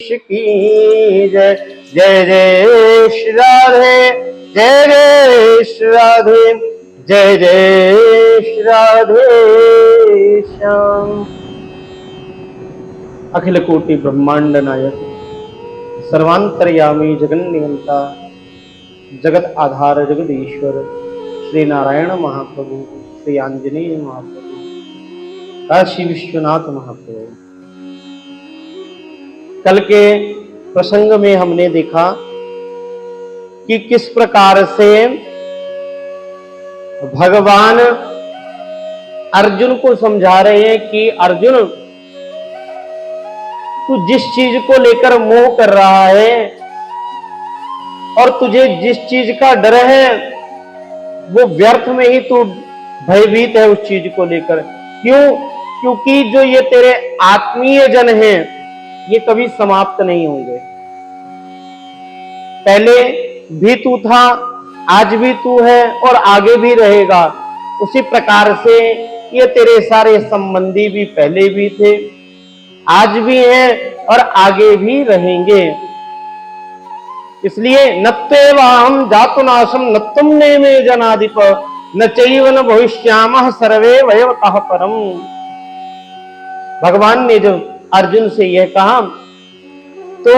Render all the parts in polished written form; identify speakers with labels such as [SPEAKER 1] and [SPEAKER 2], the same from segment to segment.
[SPEAKER 1] की जय। जय जय श्री राधे, जय जय श्री राधे, जय जय श्री राधे श्याम। अखिल कोटि ब्रह्मांड नायक, सर्वांतर्यामी जगन्नियंता, जगत आधार जगदीश्वर, श्री नारायण महाप्रभु, श्री आंजनेय महाप्रभु, काशी विश्वनाथ महाप्रभु। कल के प्रसंग में हमने देखा कि किस प्रकार से भगवान अर्जुन को समझा रहे हैं कि अर्जुन, तू जिस चीज को लेकर मोह कर रहा है और तुझे जिस चीज का डर है वो व्यर्थ में ही तू भयभीत है उस चीज को लेकर। क्यों? क्योंकि जो ये तेरे आत्मीय जन हैं ये कभी समाप्त नहीं होंगे। पहले भी तू था, आज भी तू है और आगे भी रहेगा। उसी प्रकार से ये तेरे सारे संबंधी भी पहले भी थे, आज भी हैं और आगे भी रहेंगे। इसलिए नत्वेवाहं जातुनाशम नत्वं नेमे जनाधिप न चैव न भविष्यामः सर्वे वयवतः परम। भगवान ने जब अर्जुन से यह कहा तो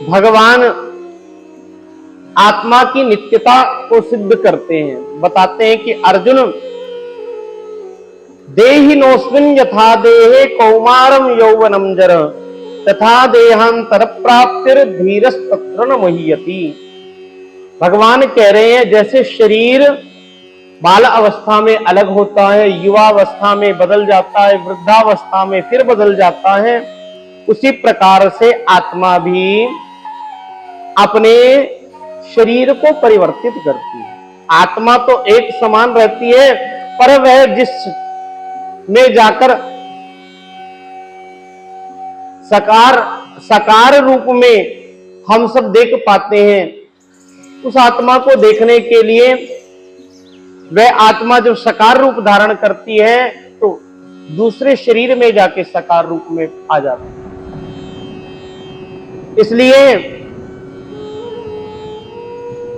[SPEAKER 1] भगवान आत्मा की नित्यता को सिद्ध करते हैं, बताते हैं कि अर्जुन, देहिनोऽस्मिन् यथा देहे कौमारं यौवनं जर तथा देहांतर प्राप्तिर धीरस्तत्र न मुह्यति। भगवान कह रहे हैं जैसे शरीर बाल अवस्था में अलग होता है, युवावस्था में बदल जाता है, वृद्धावस्था में फिर बदल जाता है, उसी प्रकार से आत्मा भी अपने शरीर को परिवर्तित करती है। आत्मा तो एक समान रहती है, पर वह जिस में जाकर साकार रूप में हम सब देख पाते हैं, उस आत्मा को देखने के लिए वह आत्मा जब साकार रूप धारण करती है तो दूसरे शरीर में जाके साकार रूप में आ जाती है। इसलिए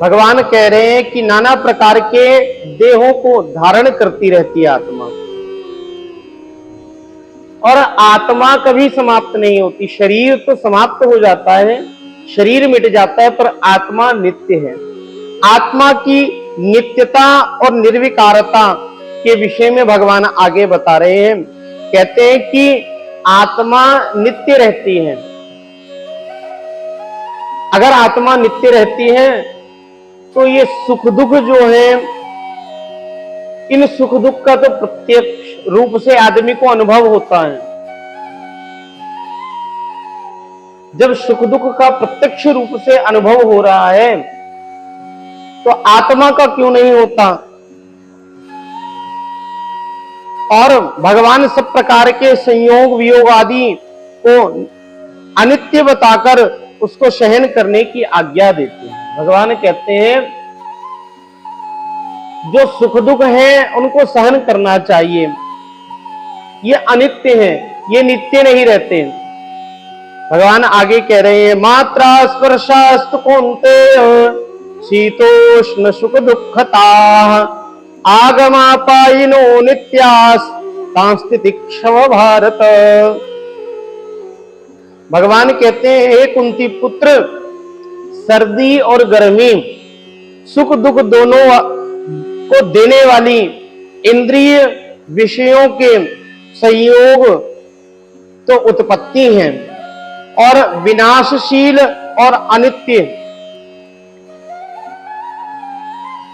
[SPEAKER 1] भगवान कह रहे हैं कि नाना प्रकार के देहों को धारण करती रहती है आत्मा, और आत्मा कभी समाप्त नहीं होती। शरीर तो समाप्त हो जाता है, शरीर मिट जाता है, पर आत्मा नित्य है। आत्मा की नित्यता और निर्विकारता के विषय में भगवान आगे बता रहे हैं। कहते हैं कि आत्मा नित्य रहती है। अगर आत्मा नित्य रहती है तो ये सुख दुख जो है, इन सुख दुख का तो प्रत्यक्ष रूप से आदमी को अनुभव होता है। जब सुख दुख का प्रत्यक्ष रूप से अनुभव हो रहा है तो आत्मा का क्यों नहीं होता? और भगवान सब प्रकार के संयोग वियोग आदि को अनित्य बताकर उसको सहन करने की आज्ञा देते हैं। भगवान कहते हैं जो सुख दुख है उनको सहन करना चाहिए, ये अनित्य है, ये नित्य नहीं रहते। भगवान आगे कह रहे हैं मात्रा स्पर्शास्तु कौन्तेय शीतोष्ण सुख दुखता आगमापायिनो नित्यास सांस्थितिक्षव भारत। भगवान कहते हैं हे कुंती पुत्र, सर्दी और गर्मी सुख दुख दोनों को देने वाली इंद्रिय विषयों के संयोग तो उत्पत्ति हैं, और विनाशशील और अनित्य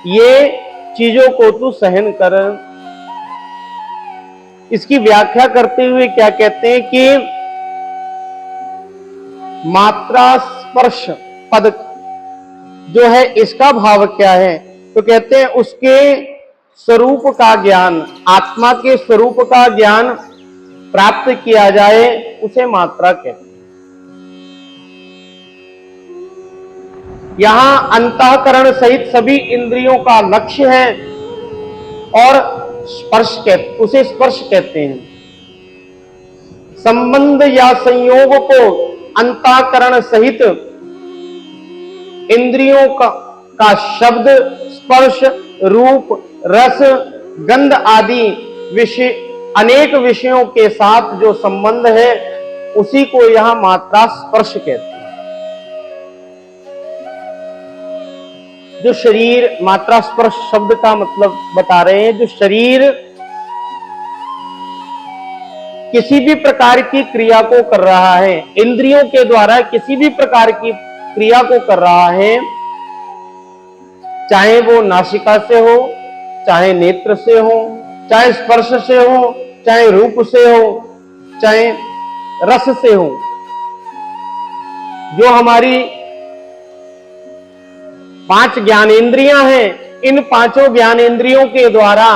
[SPEAKER 1] ये चीजों को तू सहन कर। इसकी व्याख्या करते हुए क्या कहते हैं कि मात्रा स्पर्श पद जो है इसका भाव क्या है? तो कहते हैं उसके स्वरूप का ज्ञान, आत्मा के स्वरूप का ज्ञान प्राप्त किया जाए उसे मात्रा कहते हैं। यहां अंतःकरण सहित सभी इंद्रियों का लक्ष्य है और उसे स्पर्श कहते हैं। संबंध या संयोग को अंतःकरण सहित इंद्रियों का शब्द, स्पर्श, रूप, रस, गंध आदि विषय, अनेक विषयों के साथ जो संबंध है उसी को यहां मात्रा स्पर्श कहते हैं। जो शरीर, मात्रा स्पर्श शब्द का मतलब बता रहे हैं, जो शरीर किसी भी प्रकार की क्रिया को कर रहा है, इंद्रियों के द्वारा किसी भी प्रकार की क्रिया को कर रहा है, चाहे वो नासिका से हो, चाहे नेत्र से हो, चाहे स्पर्श से हो, चाहे रूप से हो, चाहे रस से हो, जो हमारी 5 ज्ञानेंद्रियां हैं, इन 5 ज्ञानेंद्रियों के द्वारा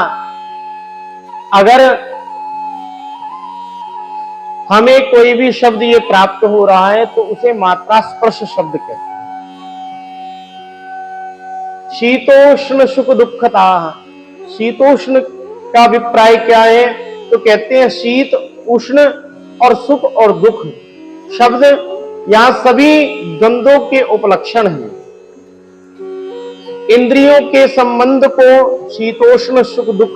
[SPEAKER 1] अगर हमें कोई भी शब्द ये प्राप्त हो रहा है तो उसे मात्रा स्पर्श शब्द कहते हैं। शीतोष्ण सुख दुखता, शीतोष्ण का अभिप्राय क्या है? तो कहते हैं शीत, उष्ण और सुख और दुख शब्द यहां सभी द्वंद्वों के उपलक्षण हैं। इंद्रियों के संबंध को शीतोष्ण सुख दुख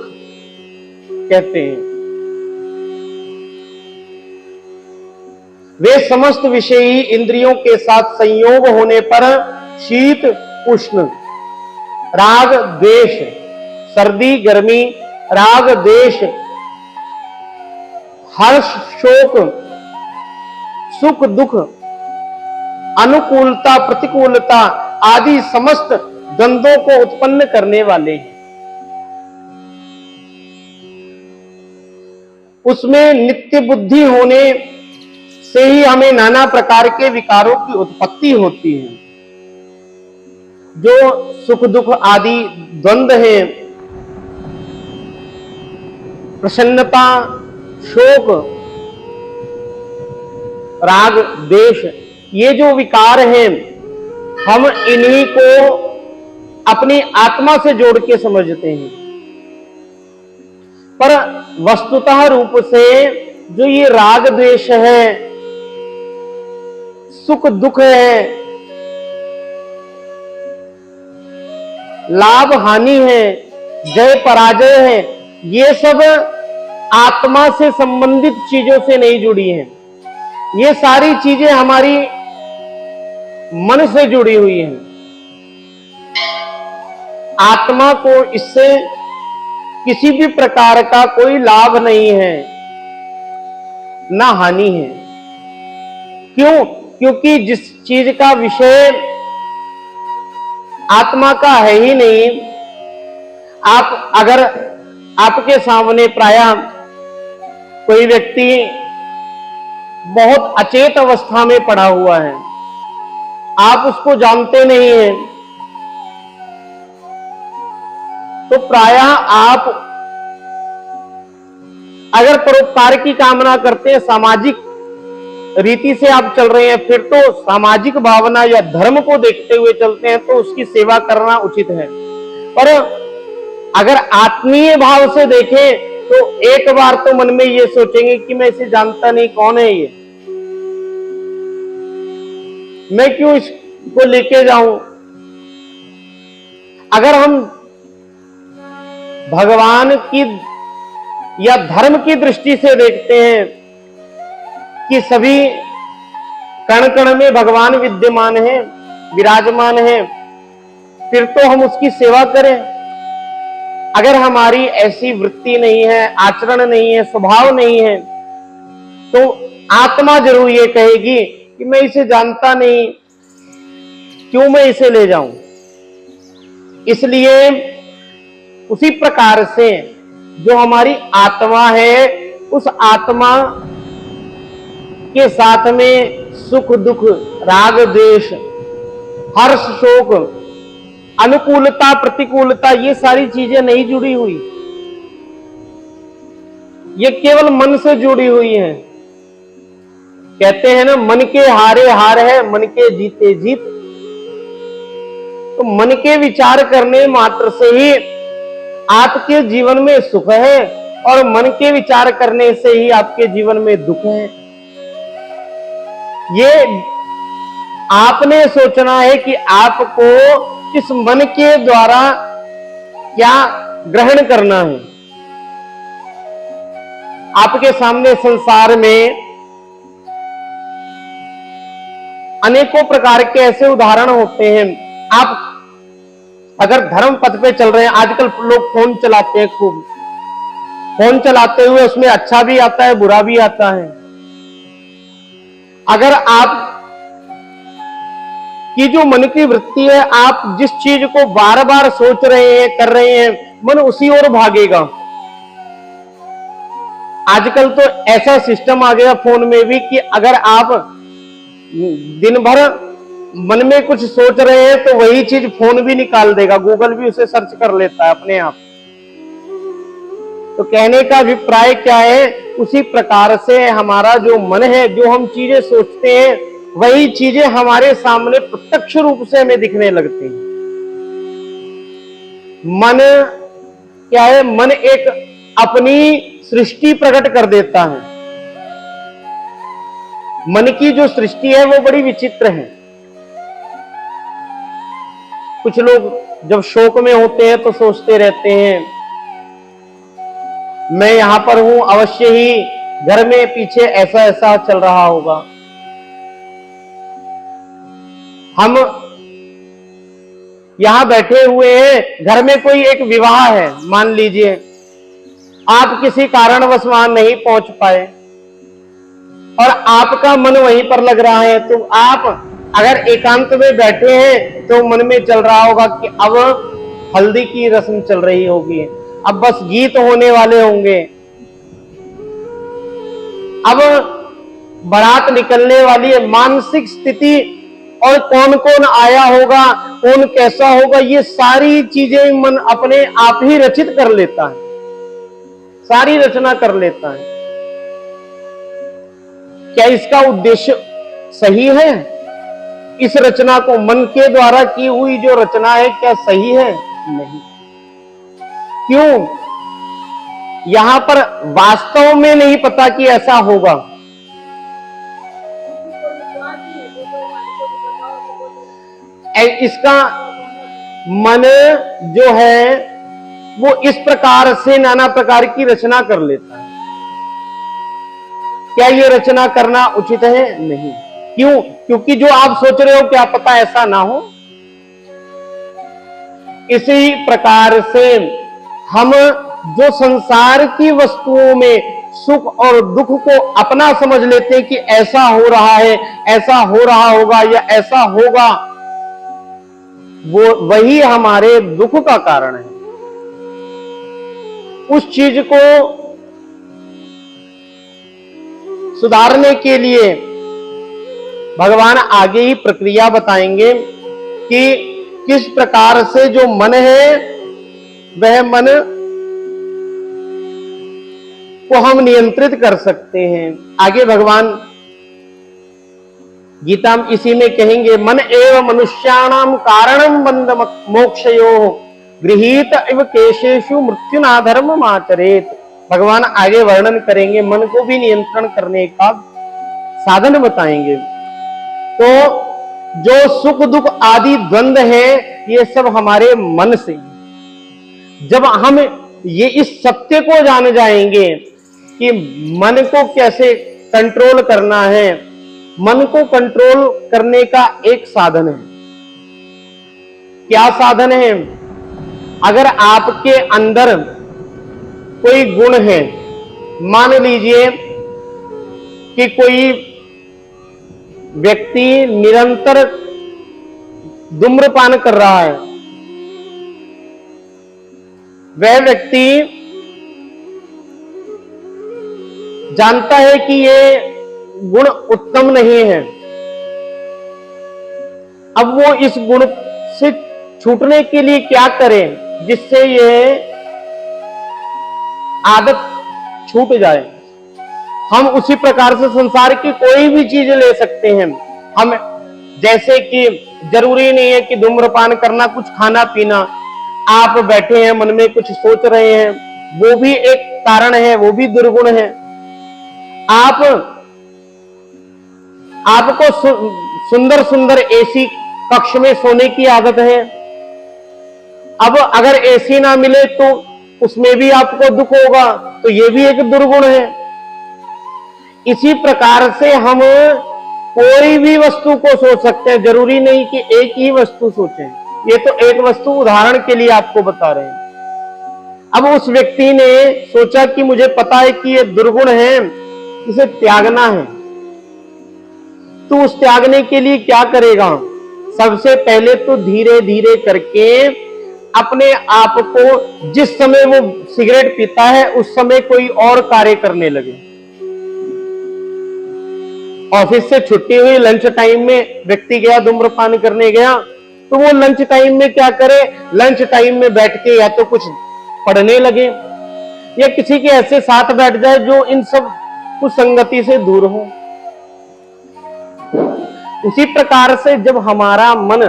[SPEAKER 1] कहते हैं। वे समस्त विषयी इंद्रियों के साथ संयोग होने पर शीत, उष्ण, राग, द्वेष, सर्दी, गर्मी, राग, द्वेष, हर्ष, शोक, सुख, दुख, अनुकूलता, प्रतिकूलता आदि समस्त द्वंद्वों को उत्पन्न करने वाले हैं। उसमें नित्य बुद्धि होने से ही हमें नाना प्रकार के विकारों की उत्पत्ति होती है। जो सुख दुख आदि द्वंद्व है, प्रसन्नता, शोक, राग, द्वेष, ये जो विकार हैं, हम इन्हीं को अपनी आत्मा से जोड़ के समझते हैं, पर वस्तुतः रूप से जो ये राग द्वेष है, सुख दुख है, लाभ हानि है, जय पराजय है, ये सब आत्मा से संबंधित चीजों से नहीं जुड़ी हैं। ये सारी चीजें हमारी मन से जुड़ी हुई हैं। आत्मा को इससे किसी भी प्रकार का कोई लाभ नहीं है, ना हानि है। क्यों? क्योंकि जिस चीज का विषय आत्मा का है ही नहीं, आप अगर आपके सामने प्रायः कोई व्यक्ति बहुत अचेत अवस्था में पड़ा हुआ है, आप उसको जानते नहीं हैं, तो प्रायः आप अगर परोपकार की कामना करते हैं, सामाजिक रीति से आप चल रहे हैं, फिर तो सामाजिक भावना या धर्म को देखते हुए चलते हैं, तो उसकी सेवा करना उचित है। पर अगर आत्मीय भाव से देखें तो एक बार तो मन में ये सोचेंगे कि मैं इसे जानता नहीं, कौन है ये, मैं क्यों इसको लेके जाऊं। अगर हम भगवान की या धर्म की दृष्टि से देखते हैं कि सभी कण कण में भगवान विद्यमान है, विराजमान है, फिर तो हम उसकी सेवा करें। अगर हमारी ऐसी वृत्ति नहीं है, आचरण नहीं है, स्वभाव नहीं है, तो आत्मा जरूर ये कहेगी कि मैं इसे जानता नहीं, क्यों मैं इसे ले जाऊं। इसलिए उसी प्रकार से जो हमारी आत्मा है, उस आत्मा के साथ में सुख दुख, राग द्वेष, हर्ष शोक, अनुकूलता प्रतिकूलता, ये सारी चीजें नहीं जुड़ी हुई, ये केवल मन से जुड़ी हुई हैं। कहते हैं ना, मन के हारे हार है, मन के जीते जीत। तो मन के विचार करने मात्र से ही आपके जीवन में सुख है, और मन के विचार करने से ही आपके जीवन में दुख है। ये आपने सोचना है कि आपको इस मन के द्वारा क्या ग्रहण करना है। आपके सामने संसार में अनेकों प्रकार के ऐसे उदाहरण होते हैं। आप अगर धर्म पथ पे चल रहे हैं, आजकल लोग फोन चलाते हैं खूब, फोन चलाते हुए उसमें अच्छा भी आता है, बुरा भी आता है। अगर आप की जो मन की वृत्ति है, आप जिस चीज को बार बार सोच रहे हैं, कर रहे हैं, मन उसी ओर भागेगा। आजकल तो ऐसा सिस्टम आ गया फोन में भी कि अगर आप दिन भर मन में कुछ सोच रहे हैं तो वही चीज फोन भी निकाल देगा, गूगल भी उसे सर्च कर लेता है अपने आप। तो कहने का अभिप्राय क्या है, उसी प्रकार से हमारा जो मन है, जो हम चीजें सोचते हैं, वही चीजें हमारे सामने प्रत्यक्ष रूप से हमें दिखने लगती हैं। मन क्या है, मन एक अपनी सृष्टि प्रकट कर देता है। मन की जो सृष्टि है वो बड़ी विचित्र है। कुछ लोग जब शोक में होते हैं तो सोचते रहते हैं, मैं यहां पर हूं, अवश्य ही घर में पीछे ऐसा ऐसा चल रहा होगा। हम यहां बैठे हुए हैं, घर में कोई एक विवाह है, मान लीजिए आप किसी कारणवश वहां नहीं पहुंच पाए और आपका मन वहीं पर लग रहा है, तो आप अगर एकांत में बैठे हैं तो मन में चल रहा होगा कि अब हल्दी की रस्म चल रही होगी, अब बस गीत होने वाले होंगे, अब बारात निकलने वाली है। मानसिक स्थिति और कौन कौन आया होगा, कौन कैसा होगा, ये सारी चीजें मन अपने आप ही रचित कर लेता है, सारी रचना कर लेता है। क्या इसका उद्देश्य सही है? इस रचना को, मन के द्वारा की हुई जो रचना है, क्या सही है? नहीं। क्यों? यहां पर वास्तव में नहीं पता कि ऐसा होगा। इसका मन जो है वो इस प्रकार से नाना प्रकार की रचना कर लेता है। क्या ये रचना करना उचित है? नहीं। क्यों? क्योंकि जो आप सोच रहे हो क्या पता ऐसा ना हो। इसी प्रकार से हम जो संसार की वस्तुओं में सुख और दुख को अपना समझ लेते हैं कि ऐसा हो रहा है, ऐसा हो रहा होगा या ऐसा होगा, वो वही हमारे दुख का कारण है। उस चीज को सुधारने के लिए भगवान आगे ही प्रक्रिया बताएंगे कि किस प्रकार से जो मन है वह मन को हम नियंत्रित कर सकते हैं। आगे भगवान गीता इसी में कहेंगे, मन एव मनुष्याणाम कारणम बंध मोक्षयोः गृहीत इव केशेषु मृत्युना धर्मम् आचरेत। भगवान आगे वर्णन करेंगे, मन को भी नियंत्रण करने का साधन बताएंगे। तो जो सुख दुख आदि द्वंद है, ये सब हमारे मन से। जब हम ये इस सत्य को जान जाएंगे कि मन को कैसे कंट्रोल करना है, मन को कंट्रोल करने का एक साधन है। क्या साधन है? अगर आपके अंदर कोई गुण है, मान लीजिए कि कोई व्यक्ति निरंतर धूम्रपान कर रहा है, वह व्यक्ति जानता है कि ये गुण उत्तम नहीं है। अब वो इस गुण से छूटने के लिए क्या करें जिससे ये आदत छूट जाए। हम उसी प्रकार से संसार की कोई भी चीज ले सकते हैं। हम जैसे कि जरूरी नहीं है कि धूम्रपान करना, कुछ खाना पीना, आप बैठे हैं मन में कुछ सोच रहे हैं, वो भी एक कारण है, वो भी दुर्गुण है। आप आपको सुंदर सुंदर एसी कक्ष में सोने की आदत है। अब अगर एसी ना मिले तो उसमें भी आपको दुख होगा, तो यह भी एक दुर्गुण है। इसी प्रकार से हम कोई भी वस्तु को सोच सकते हैं, जरूरी नहीं कि एक ही वस्तु सोचें। ये तो एक वस्तु उदाहरण के लिए आपको बता रहे हैं। अब उस व्यक्ति ने सोचा कि मुझे पता है कि ये दुर्गुण है, इसे त्यागना है, तो उस त्यागने के लिए क्या करेगा? सबसे पहले तो धीरे धीरे करके अपने आप को, जिस समय वो सिगरेट पीता है उस समय कोई और कार्य करने लगे। ऑफिस से छुट्टी हुई, लंच टाइम में व्यक्ति गया, धूम्रपान करने गया, तो वो लंच टाइम में क्या करे? लंच टाइम में बैठ के या तो कुछ पढ़ने लगे या किसी के ऐसे साथ बैठ जाए जो इन सब कुसंगति से दूर हो। उसी प्रकार से जब हमारा मन,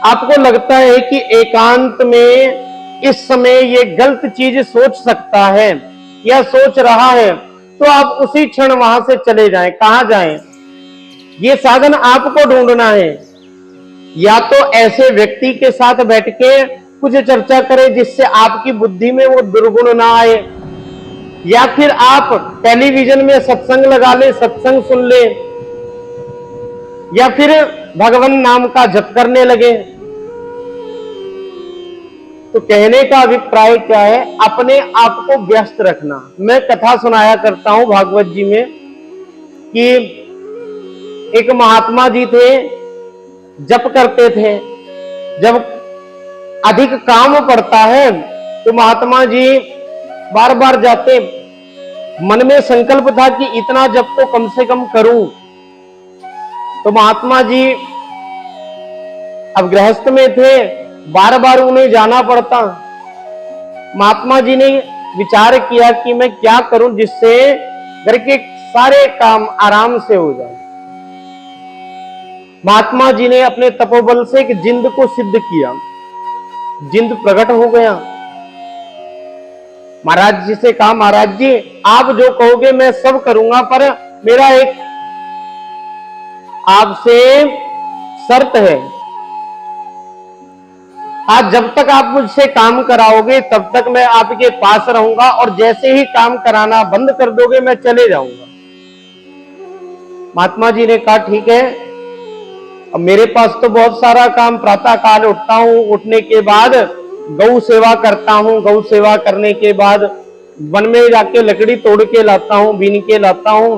[SPEAKER 1] आपको लगता है कि एकांत में इस समय ये गलत चीज सोच सकता है या सोच रहा है, तो आप उसी क्षण वहां से चले जाएं। कहां जाएं? ये साधन आपको ढूंढना है। या तो ऐसे व्यक्ति के साथ बैठ के कुछ चर्चा करें जिससे आपकी बुद्धि में वो दुर्गुण ना आए, या फिर आप टेलीविजन में सत्संग लगा ले, सत्संग सुन ले, या फिर भगवान नाम का जप करने लगे। तो कहने का अभिप्राय क्या है? अपने आप को व्यस्त रखना। मैं कथा सुनाया करता हूं भागवत जी में कि एक महात्मा जी थे, जप करते थे। जब अधिक काम पड़ता है तो महात्मा जी बार बार जाते, मन में संकल्प था कि इतना जप तो कम से कम करूं। तो महात्मा जी अब गृहस्थ में थे, बार बार उन्हें जाना पड़ता। महात्मा जी ने विचार किया कि मैं क्या करूं जिससे घर के सारे काम आराम से हो जाए। महात्मा जी ने अपने तपोबल से एक जिंद को सिद्ध किया, जिंद प्रकट हो गया। महाराज जी से कहा, महाराज जी आप जो कहोगे मैं सब करूंगा, पर मेरा एक आपसे शर्त है। आज जब तक आप मुझसे काम कराओगे तब तक मैं आपके पास रहूंगा, और जैसे ही काम कराना बंद कर दोगे मैं चले जाऊंगा। महात्मा जी ने कहा ठीक है। अब मेरे पास तो बहुत सारा काम, प्रातः काल उठता हूं, उठने के बाद गौ सेवा करता हूं, गौ सेवा करने के बाद वन में जाके लकड़ी तोड़ के लाता हूं, बीन के लाता हूं,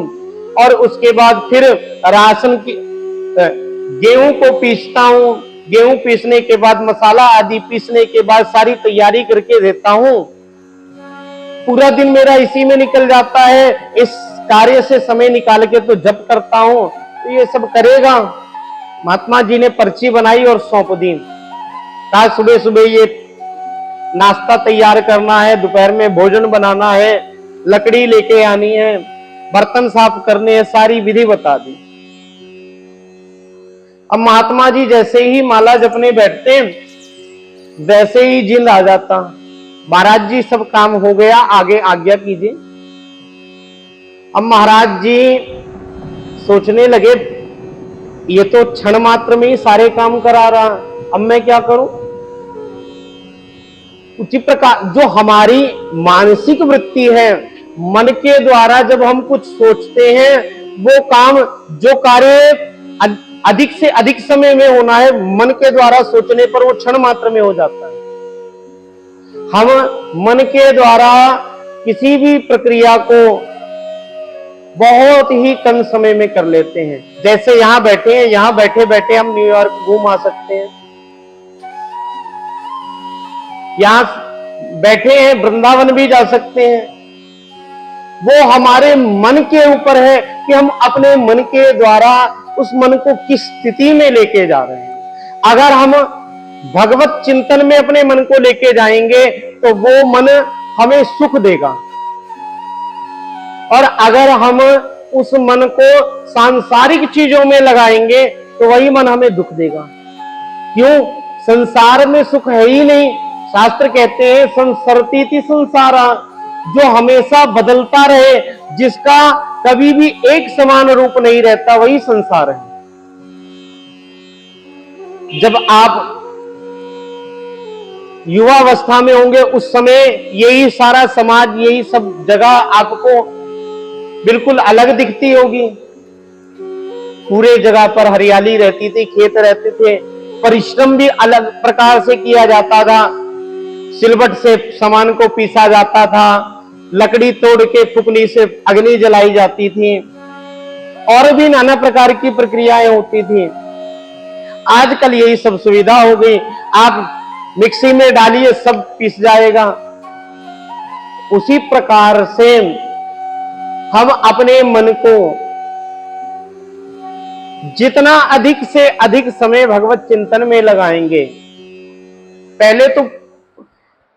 [SPEAKER 1] और उसके बाद फिर राशन की गेहूं को पीसता हूं, गेहूं पीसने के बाद मसाला आदि पीसने के बाद सारी तैयारी करके देता हूं। पूरा दिन मेरा इसी में निकल जाता है, इस कार्य से समय निकाल के तो जप करता हूं, तो ये सब करेगा। महात्मा जी ने पर्ची बनाई और सौंप दी। कहा सुबह सुबह ये नाश्ता तैयार करना है, दोपहर में भोजन बनाना है, लकड़ी लेके आनी है, बर्तन साफ करने हैं, सारी विधि बता दी। अब महात्मा जी जैसे ही माला जपने बैठते वैसे ही जिंद आ जाता, महाराज जी सब काम हो गया, आगे आज्ञा कीजिए। अब महाराज जी सोचने लगे ये तो क्षण मात्र में ही सारे काम करा रहा, अब मैं क्या करूं? उसी प्रकार जो हमारी मानसिक वृत्ति है, मन के द्वारा जब हम कुछ सोचते हैं, वो काम, जो कार्य अधिक से अधिक समय में होना है, मन के द्वारा सोचने पर वो क्षण मात्र में हो जाता है। हम मन के द्वारा किसी भी प्रक्रिया को बहुत ही कम समय में कर लेते हैं। जैसे यहां बैठे हैं, यहां बैठे बैठे हम न्यूयॉर्क घूम आ सकते हैं, यहां बैठे हैं वृंदावन भी जा सकते हैं। वो हमारे मन के ऊपर है कि हम अपने मन के द्वारा उस मन को किस स्थिति में लेके जा रहे हैं। अगर हम भगवत चिंतन में अपने मन को लेके जाएंगे तो वो मन हमें सुख देगा, और अगर हम उस मन को सांसारिक चीजों में लगाएंगे तो वही मन हमें दुख देगा। क्यों? संसार में सुख है ही नहीं। शास्त्र कहते हैं संसरती संसारा, जो हमेशा बदलता रहे, जिसका कभी भी एक समान रूप नहीं रहता, वही संसार है। जब आप युवावस्था में होंगे उस समय यही सारा समाज, यही सब जगह आपको बिल्कुल अलग दिखती होगी। पूरे जगह पर हरियाली रहती थी, खेत रहते थे, परिश्रम भी अलग प्रकार से किया जाता था। सिलवट से सामान को पीसा जाता था, लकड़ी तोड़ के फुकनी से अग्नि जलाई जाती थी, और भी नाना प्रकार की प्रक्रियाएं होती थी। आजकल यही सब सुविधा हो गई, आप मिक्सी में डालिए सब पीस जाएगा। उसी प्रकार से हम अपने मन को जितना अधिक से अधिक समय भगवत चिंतन में लगाएंगे। पहले तो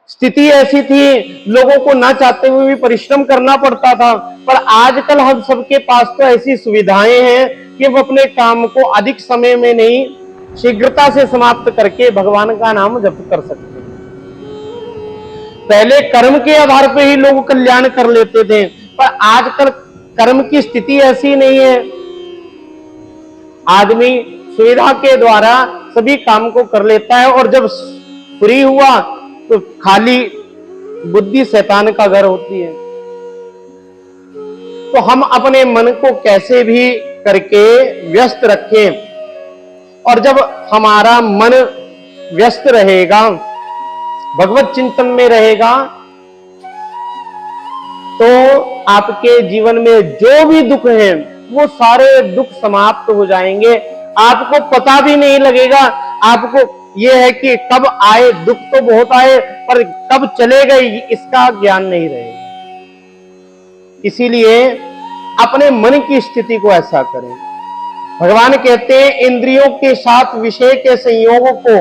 [SPEAKER 1] स्थिति ऐसी थी, लोगों को ना चाहते हुए भी परिश्रम करना पड़ता था, पर आजकल हम सबके पास तो ऐसी सुविधाएं हैं कि वो अपने काम को अधिक समय में नहीं, शीघ्रता से समाप्त करके भगवान का नाम जप कर सकते हैं। पहले कर्म के आधार पर ही लोग कल्याण कर लेते थे, पर आजकल कर्म की स्थिति ऐसी नहीं है। आदमी सुविधा के द्वारा सभी काम को कर लेता है, और जब फ्री हुआ तो खाली बुद्धि शैतान का घर होती है। तो हम अपने मन को कैसे भी करके व्यस्त रखें, और जब हमारा मन व्यस्त रहेगा, भगवत चिंतन में रहेगा, तो आपके जीवन में जो भी दुख है वो सारे दुख समाप्त हो जाएंगे। आपको पता भी नहीं लगेगा। आपको यह है कि कब आए, दुख तो बहुत आए, पर कब चले गए इसका ज्ञान नहीं रहेगा। इसीलिए अपने मन की स्थिति को ऐसा करें। भगवान कहते हैं इंद्रियों के साथ विषय के संयोग को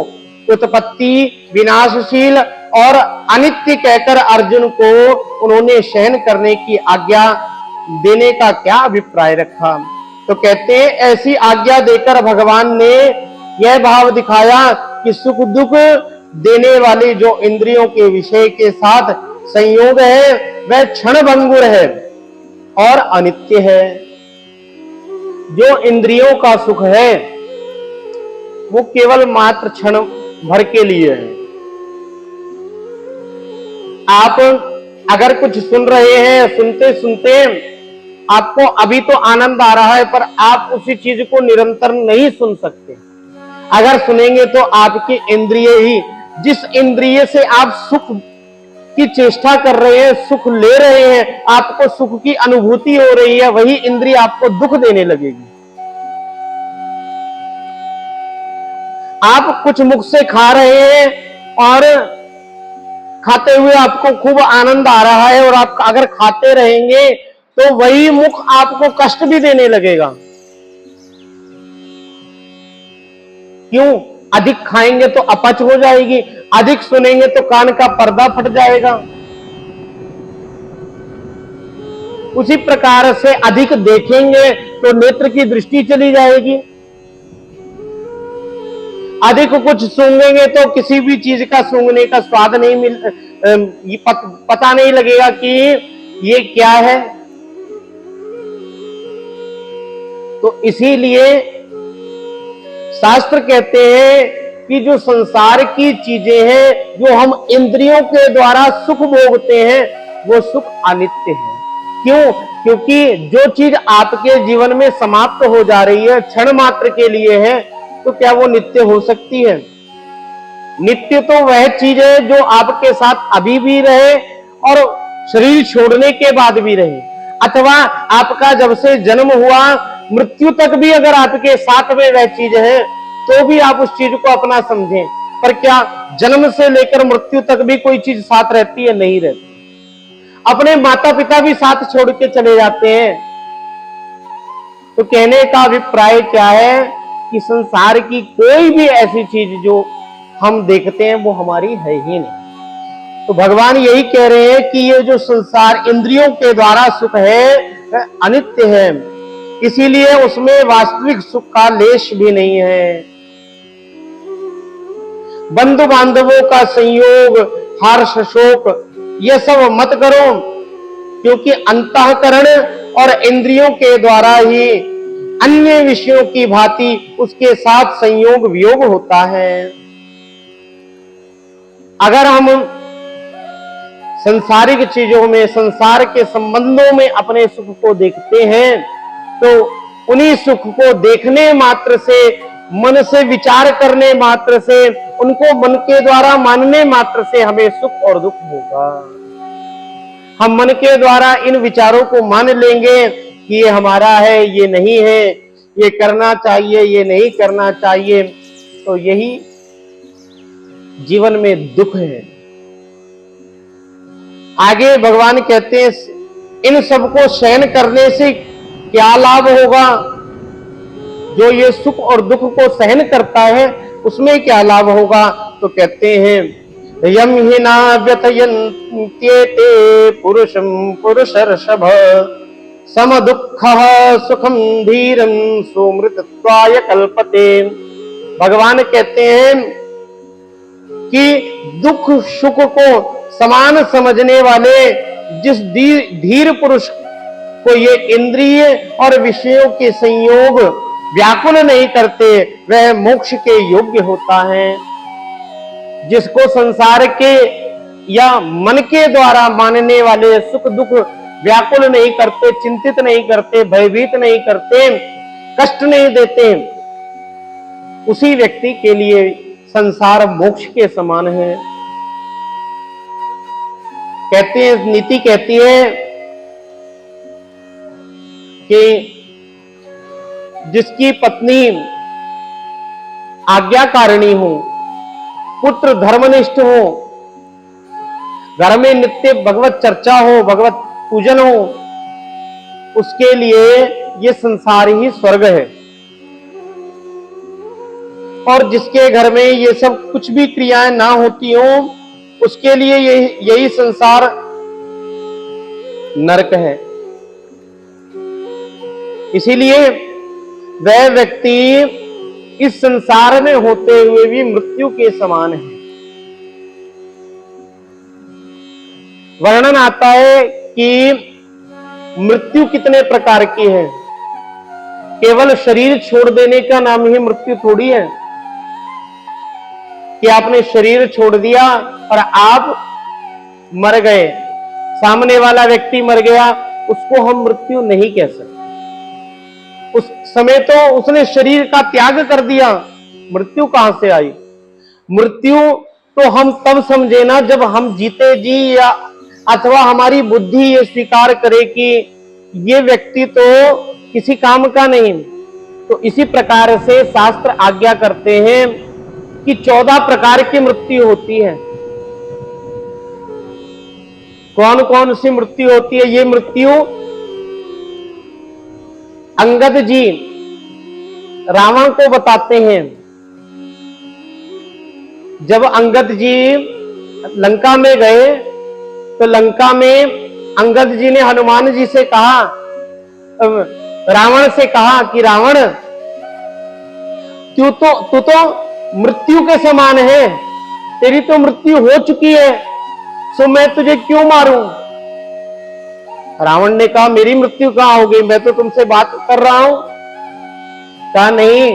[SPEAKER 1] उत्पत्ति, विनाशशील और अनित्य कहकर अर्जुन को उन्होंने सहन करने की आज्ञा देने का क्या अभिप्राय रखा। तो कहते हैं ऐसी आज्ञा देकर भगवान ने यह भाव दिखाया कि सुख दुख देने वाली जो इंद्रियों के विषय के साथ संयोग है वह क्षणभंगुर है और अनित्य है। जो इंद्रियों का सुख है वो केवल मात्र क्षण भर के लिए है। आप अगर कुछ सुन रहे हैं, सुनते सुनते आपको अभी तो आनंद आ रहा है, पर आप उसी चीज को निरंतर नहीं सुन सकते। अगर सुनेंगे तो आपकी इंद्रिय ही, जिस इंद्रिय से आप सुख की चेष्टा कर रहे हैं, सुख ले रहे हैं, आपको सुख की अनुभूति हो रही है, वही इंद्रिय आपको दुख देने लगेगी। आप कुछ मुख से खा रहे हैं और खाते हुए आपको खूब आनंद आ रहा है, और आप अगर खाते रहेंगे तो वही मुख आपको कष्ट भी देने लगेगा। क्यों? अधिक खाएंगे तो अपच हो जाएगी, अधिक सुनेंगे तो कान का पर्दा फट जाएगा। उसी प्रकार से अधिक देखेंगे तो नेत्र की दृष्टि चली जाएगी। अधिक कुछ सूंघेंगे तो किसी भी चीज का सूंघने का स्वाद नहीं पता नहीं लगेगा कि ये क्या है। तो इसीलिए शास्त्र कहते हैं कि जो संसार की चीजें हैं, जो हम इंद्रियों के द्वारा सुख भोगते हैं, वो सुख अनित्य है। क्यों? क्योंकि जो चीज आपके जीवन में समाप्त हो जा रही है, क्षण मात्र के लिए है, तो क्या वो नित्य हो सकती है? नित्य तो वह चीज है जो आपके साथ अभी भी रहे और शरीर छोड़ने के बाद भी रहे, अथवा आपका जब से जन्म हुआ मृत्यु तक भी अगर आपके साथ में वह चीज है तो भी आप उस चीज को अपना समझें। पर क्या जन्म से लेकर मृत्यु तक भी कोई चीज साथ रहती है? नहीं रहती। अपने माता पिता भी साथ छोड़ के चले जाते हैं। तो कहने का अभिप्राय क्या है कि संसार की कोई भी ऐसी चीज जो हम देखते हैं वो हमारी है ही नहीं। तो भगवान यही कह रहे हैं कि ये जो संसार इंद्रियों के द्वारा सुख है वह अनित्य है, इसीलिए उसमें वास्तविक सुख का लेश भी नहीं है। बंधु बांधवों का संयोग, हर्ष शोक, ये सब मत करो। क्योंकि अंतःकरण और इंद्रियों के द्वारा ही अन्य विषयों की भांति उसके साथ संयोग वियोग होता है। अगर हम संसारिक चीजों में, संसार के संबंधों में अपने सुख को देखते हैं, तो उन्हीं सुख को देखने मात्र से, मन से विचार करने मात्र से, उनको मन के द्वारा मानने मात्र से हमें सुख और दुख होगा। हम मन के द्वारा इन विचारों को मान लेंगे कि ये हमारा है, ये नहीं है, ये करना चाहिए, ये नहीं करना चाहिए, तो यही जीवन में दुख है। आगे भगवान कहते हैं, इन सबको सहन करने से क्या लाभ होगा? जो ये सुख और दुख को सहन करता है उसमें क्या लाभ होगा? तो कहते हैं, यम हि न व्यथयन्त्येते पुरुषं पुरुषर्षभ सम दुःखः सुखम धीरं सुमृतत्वाय कल्पते। भगवान कहते हैं कि दुख सुख को समान समझने वाले जिस धीर पुरुष को ये इंद्रिय और विषयों के संयोग व्याकुल नहीं करते, वह मोक्ष के योग्य होता है। जिसको संसार के या मन के द्वारा मानने वाले सुख दुख व्याकुल नहीं करते, चिंतित नहीं करते, भयभीत नहीं करते, कष्ट नहीं देते, उसी व्यक्ति के लिए संसार मोक्ष के समान है। कहते हैं, नीति कहती है कि जिसकी पत्नी आज्ञाकारिणी हो, पुत्र धर्मनिष्ठ हो, घर में नित्य भगवत चर्चा हो, भगवत पूजन हो, उसके लिए ये संसार ही स्वर्ग है। और जिसके घर में ये सब कुछ भी क्रियाएं ना होती हो, उसके लिए यही संसार नरक है। इसीलिए वह व्यक्ति इस संसार में होते हुए भी मृत्यु के समान है। वर्णन आता है कि मृत्यु कितने प्रकार की है। केवल शरीर छोड़ देने का नाम ही मृत्यु थोड़ी है कि आपने शरीर छोड़ दिया और आप मर गए, सामने वाला व्यक्ति मर गया, उसको हम मृत्यु नहीं कह सकते। उस समय तो उसने शरीर का त्याग कर दिया, मृत्यु कहां से आई? मृत्यु तो हम तब समझे ना जब हम जीते जी या अथवा हमारी बुद्धि ये स्वीकार करे कि ये व्यक्ति तो किसी काम का नहीं। तो इसी प्रकार से शास्त्र आज्ञा करते हैं कि 14 प्रकार की मृत्यु होती है। कौन कौन सी मृत्यु होती है? ये मृत्यु अंगद जी रावण को बताते हैं। जब अंगद जी लंका में गए तो लंका में अंगद जी ने हनुमान जी से कहा, रावण से कहा कि रावण तू तो मृत्यु के समान है, तेरी तो मृत्यु हो चुकी है, सो मैं तुझे क्यों मारूं? रावण ने कहा, मेरी मृत्यु कहां हो गई, मैं तो तुमसे बात कर रहा हूं। कहा नहीं,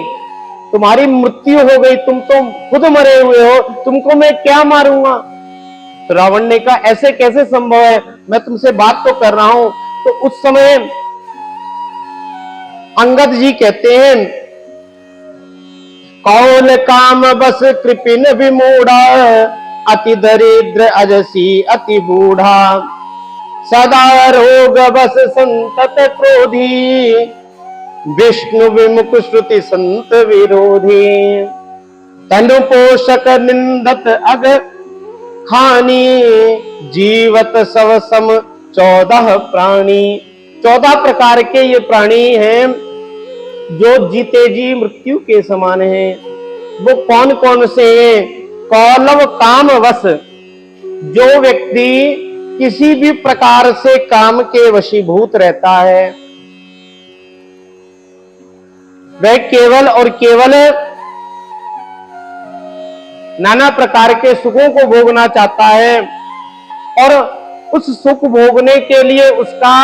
[SPEAKER 1] तुम्हारी मृत्यु हो गई, तुम तो खुद मरे हुए हो, तुमको मैं क्या मारूंगा? तो रावण ने कहा, ऐसे कैसे संभव है, मैं तुमसे बात तो कर रहा हूं। तो उस समय अंगद जी कहते हैं, कौन काम बस कृपिन विमूढ़ा, अति दरिद्र अजसी अति बूढ़ा, सदा रोग बस संतत क्रोधी, विष्णु विमुख श्रुति संत विरोधी, तनु पोषक निंदत अग खानी, जीवत सव सम 14 प्राणी। 14 प्रकार के ये प्राणी हैं जो जीते जी मृत्यु के समान हैं। वो कौन कौन से हैं? कौलव काम वश, जो व्यक्ति किसी भी प्रकार से काम के वशीभूत रहता है, वह केवल और केवल नाना प्रकार के सुखों को भोगना चाहता है और उस सुख भोगने के लिए उसका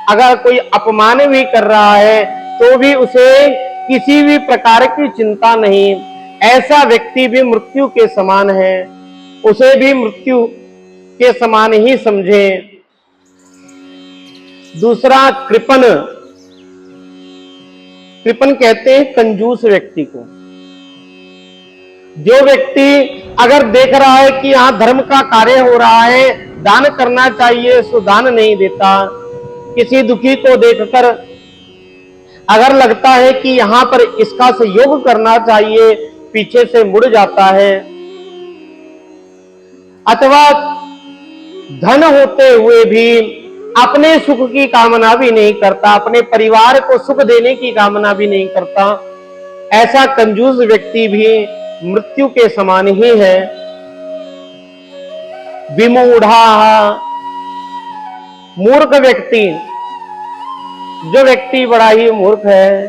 [SPEAKER 1] अगर कोई अपमान भी कर रहा है तो भी उसे किसी भी प्रकार की चिंता नहीं। ऐसा व्यक्ति भी मृत्यु के समान है, उसे भी मृत्यु के समान ही समझे। दूसरा कृपण। कृपण कहते हैं कंजूस व्यक्ति को। जो व्यक्ति अगर देख रहा है कि यहां धर्म का कार्य हो रहा है, दान करना चाहिए, सो दान नहीं देता। किसी दुखी को देखकर अगर लगता है कि यहां पर इसका सहयोग करना चाहिए, पीछे से मुड़ जाता है। अथवा धन होते हुए भी अपने सुख की कामना भी नहीं करता, अपने परिवार को सुख देने की कामना भी नहीं करता। ऐसा कंजूस व्यक्ति भी मृत्यु के समान ही है। विमूढ़ा। मूर्ख व्यक्ति। जो व्यक्ति बड़ा ही मूर्ख है।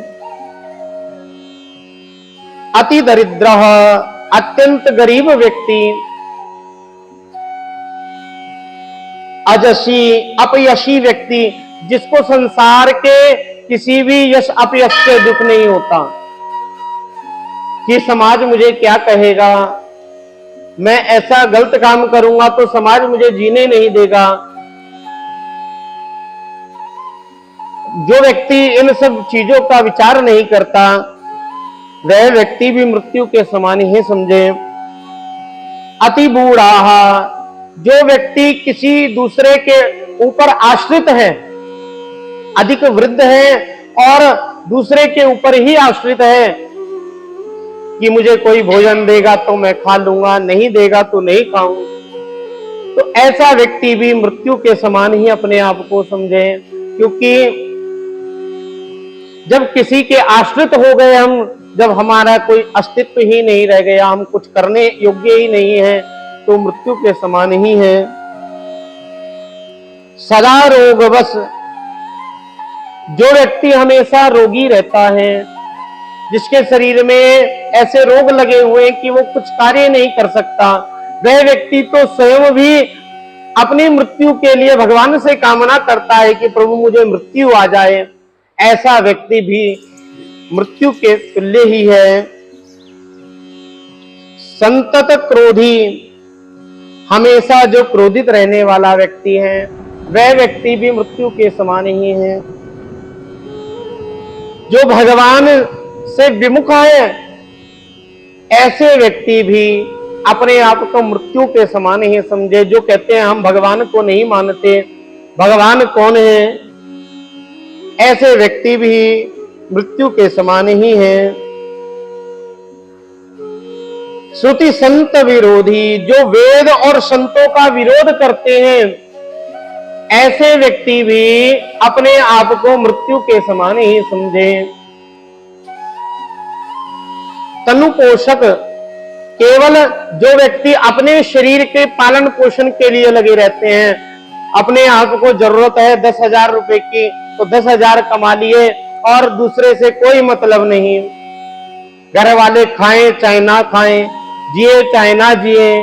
[SPEAKER 1] अति दरिद्र। अत्यंत गरीब व्यक्ति। अजसी अपयशी व्यक्ति, जिसको संसार के किसी भी यश अपयश से दुख नहीं होता कि समाज मुझे क्या कहेगा, मैं ऐसा गलत काम करूंगा तो समाज मुझे जीने नहीं देगा। जो व्यक्ति इन सब चीजों का विचार नहीं करता, वह व्यक्ति भी मृत्यु के समान ही समझे। अति बूढ़ा। जो व्यक्ति किसी दूसरे के ऊपर आश्रित है, अधिक वृद्ध है और दूसरे के ऊपर ही आश्रित है कि मुझे कोई भोजन देगा तो मैं खा लूंगा, नहीं देगा तो नहीं खाऊं, तो ऐसा व्यक्ति भी मृत्यु के समान ही अपने आप को समझे। क्योंकि जब किसी के आश्रित हो गए हम, जब हमारा कोई अस्तित्व ही नहीं रह गया, हम कुछ करने योग्य ही नहीं है, तो मृत्यु के समान ही है। सदा रोगवश। जो व्यक्ति हमेशा रोगी रहता है, जिसके शरीर में ऐसे रोग लगे हुए हैं कि वो कुछ कार्य नहीं कर सकता, वह व्यक्ति तो स्वयं भी अपनी मृत्यु के लिए भगवान से कामना करता है कि प्रभु मुझे मृत्यु आ जाए। ऐसा व्यक्ति भी मृत्यु के तुल्य ही है। संतत क्रोधी। हमेशा जो क्रोधित रहने वाला व्यक्ति है, वह व्यक्ति भी मृत्यु के समान ही है। जो भगवान से विमुख है, ऐसे व्यक्ति भी अपने आप को मृत्यु के समान ही समझे। जो कहते हैं हम भगवान को नहीं मानते, भगवान कौन है, ऐसे व्यक्ति भी मृत्यु के समान ही है। श्रुति संत विरोधी। जो वेद और संतों का विरोध करते हैं, ऐसे व्यक्ति भी अपने आप को मृत्यु के समान ही समझे। तनु पोषक। केवल जो व्यक्ति अपने शरीर के पालन पोषण के लिए लगे रहते हैं, अपने आप को जरूरत है 10,000 रुपए की तो 10,000 कमा लिए और दूसरे से कोई मतलब नहीं। घर वाले खाएं चाहे ना खाएं, जिए चाहे ना जिए,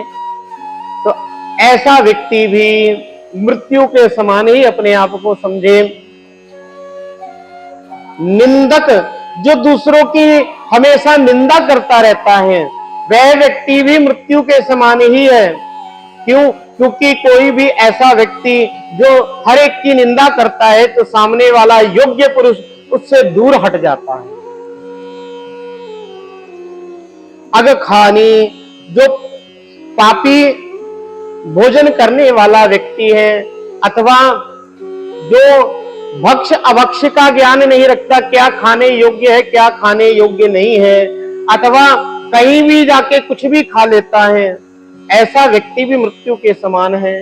[SPEAKER 1] तो ऐसा व्यक्ति भी मृत्यु के समान ही अपने आप को समझे। निंदक। जो दूसरों की हमेशा निंदा करता रहता है, वह व्यक्ति भी मृत्यु के समान ही है। क्यों? क्योंकि कोई भी ऐसा व्यक्ति जो हर एक की निंदा करता है, तो सामने वाला योग्य पुरुष उससे दूर हट जाता है। अगखानी। जो पापी भोजन करने वाला व्यक्ति है, अथवा जो भक्ष अभक्ष का ज्ञान नहीं रखता, क्या खाने योग्य है क्या खाने योग्य नहीं है, अथवा कहीं भी जाके कुछ भी खा लेता है, ऐसा व्यक्ति भी मृत्यु के समान है।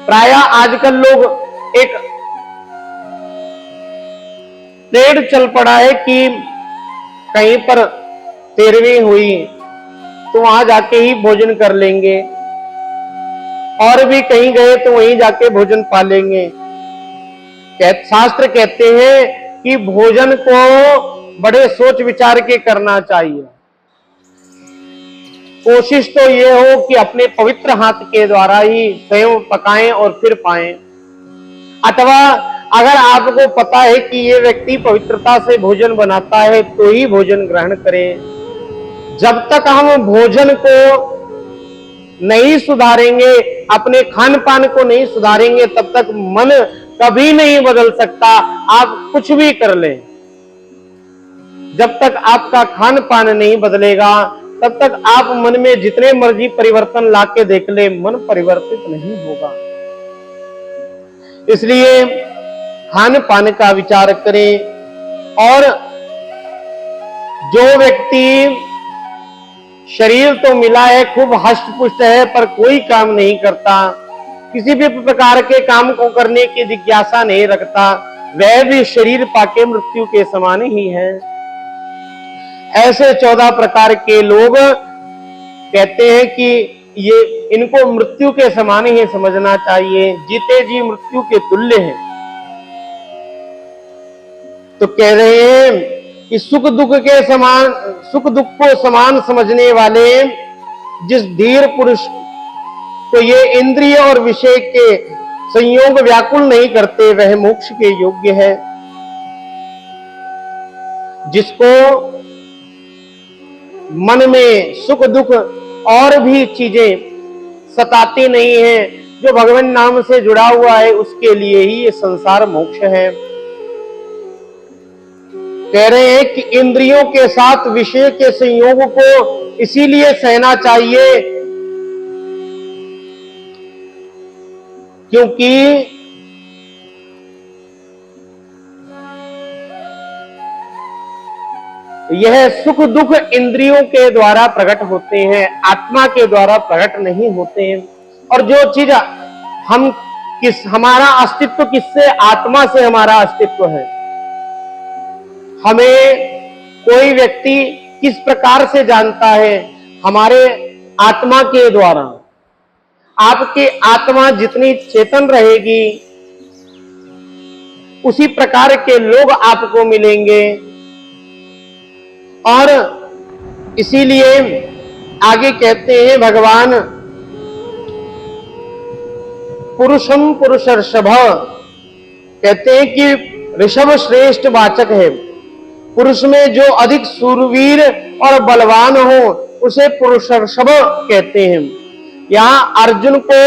[SPEAKER 1] प्रायः आजकल लोग एक ट्रेड चल पड़ा है कि कहीं पर 13वीं हुई तो वहां जाके ही भोजन कर लेंगे, और भी कहीं गए तो वहीं जाके भोजन पा लेंगे। शास्त्र कहते हैं कि भोजन को बड़े सोच विचार के करना चाहिए। कोशिश तो ये हो कि अपने पवित्र हाथ के द्वारा ही स्वयं पकाएं और फिर पाएं। अथवा अगर आपको पता है कि ये व्यक्ति पवित्रता से भोजन बनाता है तो ही भोजन ग्रहण करें। जब तक हम भोजन को नहीं सुधारेंगे, अपने खान पान को नहीं सुधारेंगे, तब तक मन कभी नहीं बदल सकता। आप कुछ भी कर लें, जब तक आपका खान पान नहीं बदलेगा तब तक आप मन में जितने मर्जी परिवर्तन लाके देख ले, मन परिवर्तित नहीं होगा। इसलिए खान पान का विचार करें। और जो व्यक्ति शरीर तो मिला है, खूब हष्ट पुष्ट है, पर कोई काम नहीं करता, किसी भी प्रकार के काम को करने की जिज्ञासा नहीं रखता, वह भी शरीर पाके मृत्यु के समान ही है। ऐसे 14 प्रकार के लोग कहते हैं कि ये इनको मृत्यु के समान ही समझना चाहिए, जीते जी मृत्यु के तुल्य हैं। तो कह रहे हैं कि सुख दुख को समान समझने वाले जिस धीर पुरुष को ये इंद्रिय और विषय के संयोग व्याकुल नहीं करते, वह मोक्ष के योग्य है। जिसको मन में सुख दुख और भी चीजें सताती नहीं है, जो भगवान नाम से जुड़ा हुआ है, उसके लिए ही ये संसार मोक्ष है। कह रहे हैं कि इंद्रियों के साथ विषय के संयोग को इसीलिए सहना चाहिए क्योंकि यह सुख दुख इंद्रियों के द्वारा प्रकट होते हैं, आत्मा के द्वारा प्रकट नहीं होते हैं। और जो चीज हमारा अस्तित्व किससे, आत्मा से हमारा अस्तित्व है। हमें कोई व्यक्ति किस प्रकार से जानता है, हमारे आत्मा के द्वारा। आपकी आत्मा जितनी चेतन रहेगी उसी प्रकार के लोग आपको मिलेंगे। और इसीलिए आगे कहते हैं भगवान, पुरुषम पुरुषर्षभ, कहते हैं कि ऋषभ श्रेष्ठ वाचक है। पुरुष में जो अधिक सूरवीर और बलवान हो उसे पुरुषर्षभ कहते हैं। यहां अर्जुन को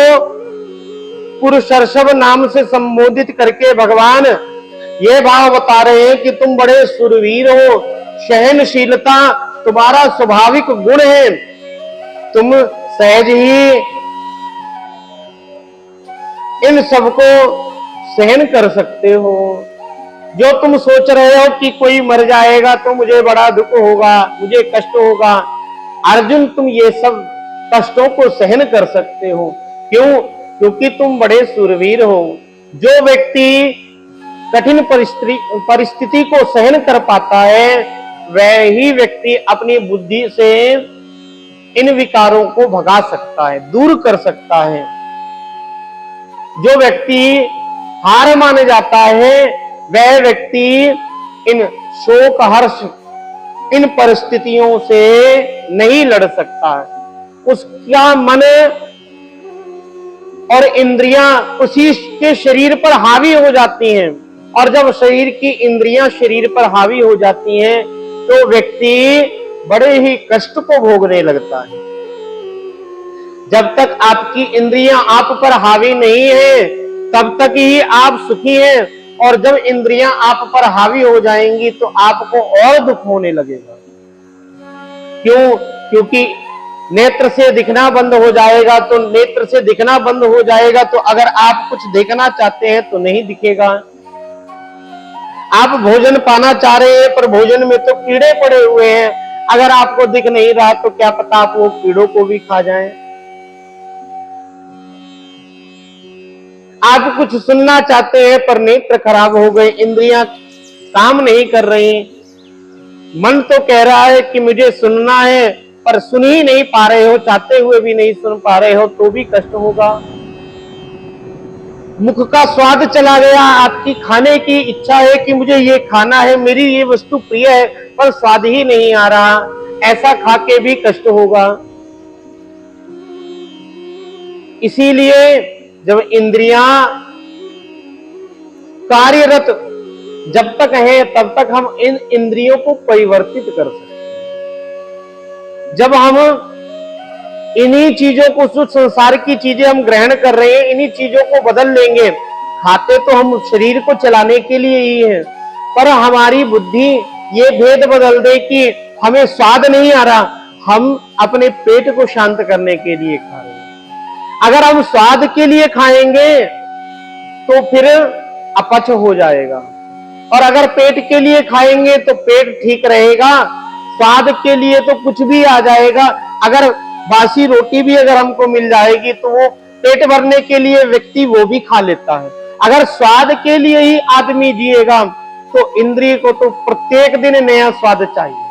[SPEAKER 1] पुरुषर्षभ नाम से संबोधित करके भगवान ये भाव बता रहे हैं कि तुम बड़े सूरवीर हो, सहनशीलता तुम्हारा स्वाभाविक गुण है, तुम सहज ही इन सबको सहन कर सकते हो। जो तुम सोच रहे हो कि कोई मर जाएगा तो मुझे बड़ा दुख होगा, मुझे कष्ट होगा, अर्जुन तुम ये सब कष्टों को सहन कर सकते हो। क्यों? क्योंकि तुम बड़े सूरवीर हो। जो व्यक्ति कठिन परिस्थिति को सहन कर पाता है, वह ही व्यक्ति अपनी बुद्धि से इन विकारों को भगा सकता है, दूर कर सकता है। जो व्यक्ति हार मान जाता है, वह व्यक्ति इन शोक हर्ष इन परिस्थितियों से नहीं लड़ सकता है। उसका मन और इंद्रियां उसी के शरीर पर हावी हो जाती हैं। और जब शरीर की इंद्रियां शरीर पर हावी हो जाती हैं तो व्यक्ति बड़े ही कष्ट को भोगने लगता है। जब तक आपकी इंद्रियां आप पर हावी नहीं है तब तक ही आप सुखी हैं, और जब इंद्रियां आप पर हावी हो जाएंगी तो आपको और दुख होने लगेगा। क्यों? क्योंकि नेत्र से दिखना बंद हो जाएगा, तो नेत्र से दिखना बंद हो जाएगा तो अगर आप कुछ देखना चाहते हैं तो नहीं दिखेगा। आप भोजन पाना चाह रहे हैं पर भोजन में तो कीड़े पड़े हुए हैं, अगर आपको दिख नहीं रहा तो क्या पता आप वो कीड़ों को भी खा जाएं। आप कुछ सुनना चाहते हैं पर नेत्र खराब हो गए, इंद्रियां काम नहीं कर रही, मन तो कह रहा है कि मुझे सुनना है पर सुन ही नहीं पा रहे हो, चाहते हुए भी नहीं सुन पा रहे हो तो भी कष्ट होगा। मुख का स्वाद चला गया, आपकी खाने की इच्छा है कि मुझे ये खाना है, मेरी ये वस्तु प्रिय है, पर स्वाद ही नहीं आ रहा, ऐसा खा के भी कष्ट होगा। इसीलिए जब इंद्रियां कार्यरत जब तक है तब तक हम इन इंद्रियों को परिवर्तित कर सकते हैं। जब हम इन्हीं चीजों को, जो संसार की चीजें हम ग्रहण कर रहे हैं, इन्हीं चीजों को बदल लेंगे। खाते तो हम शरीर को चलाने के लिए ही है, पर हमारी बुद्धि ये भेद बदल दे कि हमें स्वाद नहीं आ रहा, हम अपने पेट को शांत करने के लिए खा रहे हैं। अगर हम स्वाद के लिए खाएंगे तो फिर अपच हो जाएगा, और अगर पेट के लिए खाएंगे तो पेट ठीक रहेगा। स्वाद के लिए तो कुछ भी आ जाएगा। अगर बासी रोटी भी अगर हमको मिल जाएगी तो वो पेट भरने के लिए व्यक्ति वो भी खा लेता है। अगर स्वाद के लिए ही आदमी जिएगा तो इंद्रिय को तो प्रत्येक दिन नया स्वाद चाहिए,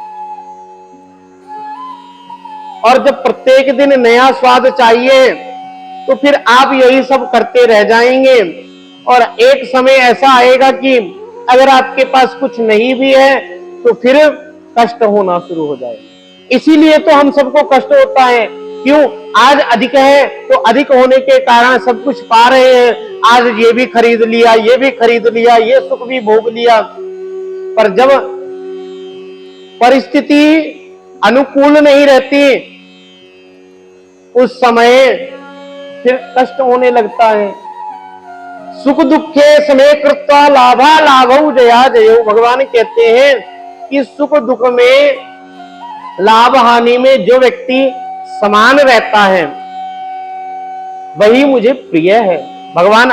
[SPEAKER 1] और जब प्रत्येक दिन नया स्वाद चाहिए तो फिर आप यही सब करते रह जाएंगे, और एक समय ऐसा आएगा कि अगर आपके पास कुछ नहीं भी है तो फिर कष्ट होना शुरू हो जाएगा। इसीलिए तो हम सबको कष्ट होता है। क्यों? आज अधिक है तो अधिक होने के कारण सब कुछ पा रहे हैं, आज ये भी खरीद लिया, ये भी खरीद लिया, ये सुख भी भोग लिया, पर जब परिस्थिति अनुकूल नहीं रहती उस समय फिर कष्ट होने लगता है। सुख दुखे समय कृत्वा लाभा लाभौ जया जयो। भगवान कहते हैं कि सुख दुख में, लाभ हानि में जो व्यक्ति समान रहता है वही मुझे प्रिय है। भगवान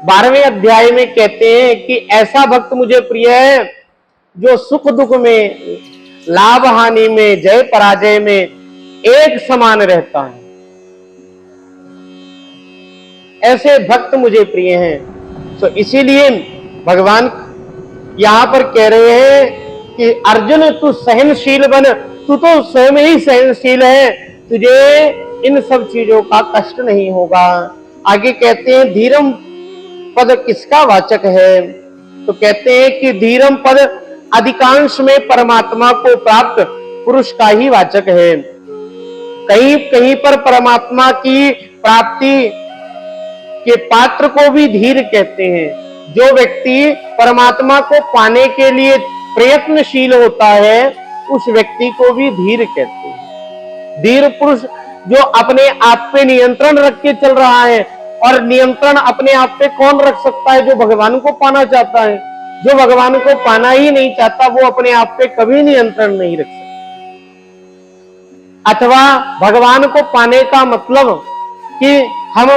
[SPEAKER 1] 12वें अध्याय में कहते हैं कि ऐसा भक्त मुझे प्रिय है जो सुख दुख में, लाभ हानि में, जय पराजय में एक समान रहता है। ऐसे भक्त मुझे प्रिय हैं। तो इसीलिए भगवान यहां पर कह रहे हैं कि अर्जुन तू सहनशील बन, तू तो स्वयं ही सहनशील है, तुझे इन सब चीजों का कष्ट नहीं होगा। आगे कहते हैं धीरम पद किसका वाचक है? तो कहते हैं कि धीरम पद अधिकांश में परमात्मा को प्राप्त पुरुष का ही वाचक है। कहीं कहीं पर परमात्मा की प्राप्ति के पात्र को भी धीर कहते हैं। जो व्यक्ति परमात्मा को पाने के लिए प्रयत्नशील होता है उस व्यक्ति को भी धीर कहते हैं। धीर पुरुष जो अपने आप पे नियंत्रण रख के चल रहा है, और नियंत्रण अपने आप पे कौन रख सकता है? जो भगवान को पाना चाहता है। जो भगवान को पाना ही नहीं चाहता वो अपने आप पे कभी नियंत्रण नहीं रख सकता। अथवा भगवान को पाने का मतलब कि हम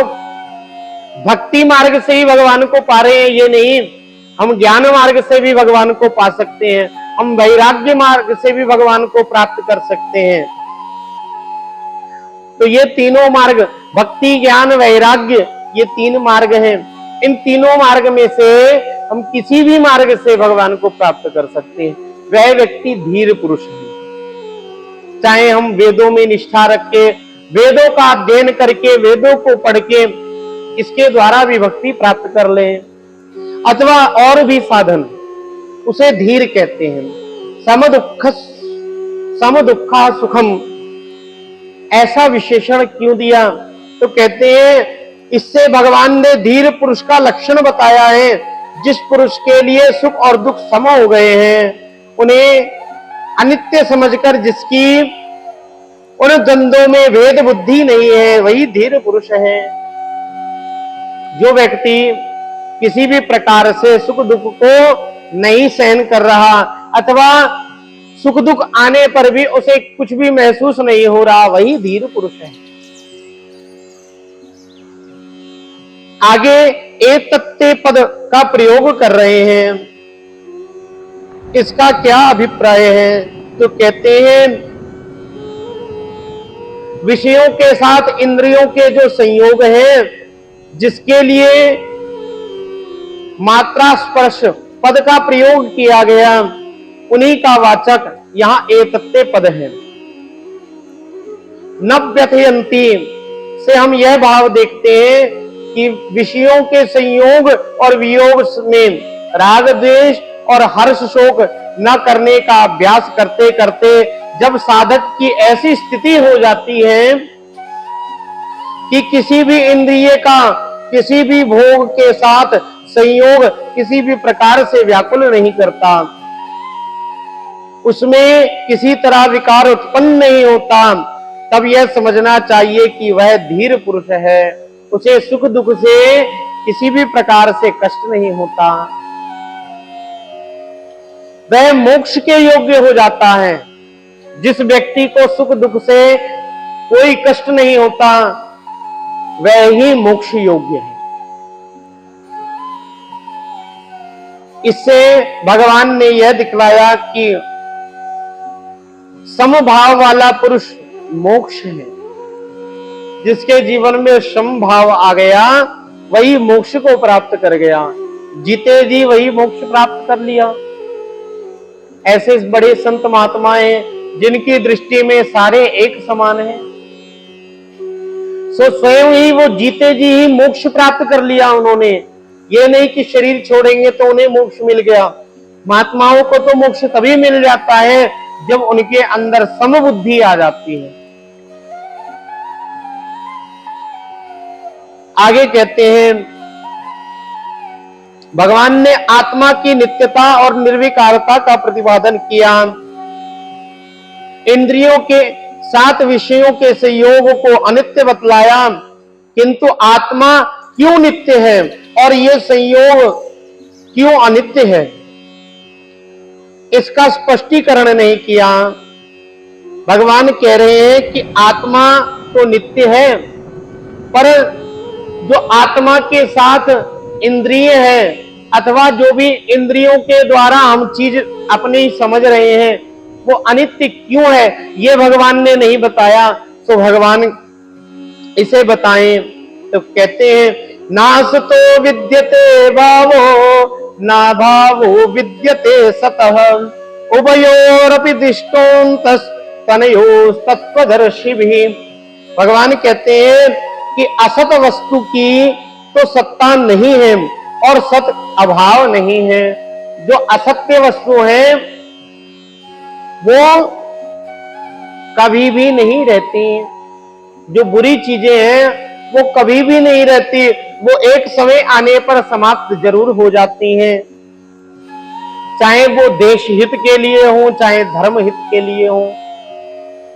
[SPEAKER 1] भक्ति मार्ग से ही भगवान को पा रहे हैं, ये नहीं। हम ज्ञान मार्ग से भी भगवान को पा सकते हैं, हम वैराग्य मार्ग से भी भगवान को प्राप्त कर सकते हैं। तो ये तीनों मार्ग, भक्ति, ज्ञान, वैराग्य, ये 3 मार्ग हैं। इन तीनों मार्ग में से हम किसी भी मार्ग से भगवान को प्राप्त कर सकते हैं। वह व्यक्ति धीर पुरुष है। चाहे हम वेदों में निष्ठा रख के, वेदों का अध्ययन करके, वेदों को पढ़ के इसके द्वारा भी भक्ति प्राप्त कर लें, अथवा और भी साधन, उसे धीर कहते हैं। सम दुखा सुखम, ऐसा विशेषण क्यों दिया? तो कहते हैं इससे भगवान ने धीर पुरुष का लक्षण बताया है। जिस पुरुष के लिए सुख और दुख सम हो गए हैं, उन्हें अनित्य समझकर, जिसकी उन द्वंद्वों में भेद बुद्धि नहीं है, वही धीर पुरुष है। जो व्यक्ति किसी भी प्रकार से सुख दुख को नहीं सहन कर रहा, अथवा सुख दुख आने पर भी उसे कुछ भी महसूस नहीं हो रहा, वही धीर पुरुष है। आगे एतत्ते पद का प्रयोग कर रहे हैं, इसका क्या अभिप्राय है? तो कहते हैं विषयों के साथ इंद्रियों के जो संयोग है, जिसके लिए मात्रा स्पर्श पद का प्रयोग किया गया, उन्हीं का वाचक यहां एतत्ते पद है। न व्यथयन्ति से हम यह भाव देखते हैं कि विषयों के संयोग और वियोग में राग द्वेष और हर्ष शोक न करने का अभ्यास करते करते जब साधक की ऐसी स्थिति हो जाती है कि किसी भी इंद्रिय का किसी भी भोग के साथ संयोग किसी भी प्रकार से व्याकुल नहीं करता, उसमें किसी तरह विकार उत्पन्न नहीं होता, तब यह समझना चाहिए कि वह धीर पुरुष है, उसे सुख दुख से किसी भी प्रकार से कष्ट नहीं होता, वह मोक्ष के योग्य हो जाता है। जिस व्यक्ति को सुख दुख से कोई कष्ट नहीं होता वह ही मोक्ष योग्य है। इससे भगवान ने यह दिखलाया कि समभाव वाला पुरुष मोक्ष है। जिसके जीवन में समभाव आ गया वही मोक्ष को प्राप्त कर गया, जीते जी वही मोक्ष प्राप्त कर लिया। ऐसे बड़े संत महात्माएं जिनकी दृष्टि में सारे एक समान हैं, सो स्वयं ही वो जीते जी ही मोक्ष प्राप्त कर लिया उन्होंने। ये नहीं कि शरीर छोड़ेंगे तो उन्हें मोक्ष मिल गया। महात्माओं को तो मोक्ष तभी मिल जाता है जब उनके अंदर समबुद्धि आ जाती है। आगे कहते हैं भगवान ने आत्मा की नित्यता और निर्विकारता का प्रतिपादन किया। इंद्रियों के सात विषयों के संयोग को अनित्य बतलाया, किंतु आत्मा क्यों नित्य है और ये संयोग क्यों अनित्य है इसका स्पष्टीकरण नहीं किया। भगवान कह रहे हैं कि आत्मा तो नित्य है, पर जो आत्मा के साथ इंद्रिय है अथवा जो भी इंद्रियों के द्वारा हम चीज अपनी समझ रहे हैं वो अनित्य क्यों है ये भगवान ने नहीं बताया। तो भगवान इसे बताएं तो कहते हैं नासतो विद्यते भावो ना भावो विद्यते सतः उभयोरपि दिष्टोऽन्तस् तनयोस् तत्त्वदर्शिभिः। भगवान कहते हैं कि असत वस्तु की तो सत्ता नहीं है और सत अभाव नहीं है। जो असत्य वस्तु है वो कभी भी नहीं रहती, जो बुरी चीजें हैं वो कभी भी नहीं रहती, वो एक समय आने पर समाप्त जरूर हो जाती हैं। चाहे वो देश हित के लिए हो चाहे धर्म हित के लिए हो।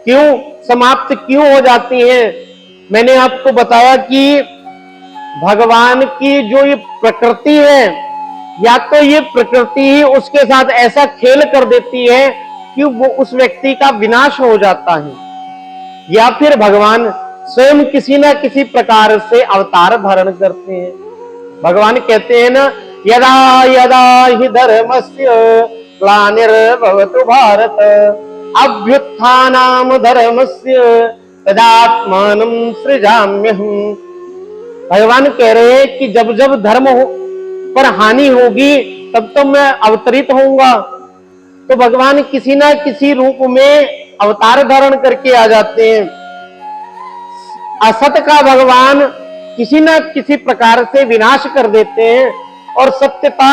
[SPEAKER 1] क्यों समाप्त क्यों हो जाती हैं? मैंने आपको बताया कि भगवान की जो ये प्रकृति है, या तो ये प्रकृति ही उसके साथ ऐसा खेल कर देती है कि वो उस व्यक्ति का विनाश हो जाता है, या फिर भगवान स्वयं किसी न किसी प्रकार से अवतार धारण करते हैं। भगवान कहते हैं ना यदा यदा हि धर्मस्य ग्लानिर्भवतु भारत अभ्युत्थानं धर्मस्य तदात्मानं सृजाम्यहम्। भगवान कह रहे हैं कि जब जब धर्म पर हानि होगी तब तो मैं अवतरित होऊंगा। तो भगवान किसी ना किसी रूप में अवतार धारण करके आ जाते हैं। असत का भगवान किसी ना किसी प्रकार से विनाश कर देते हैं और सत्यता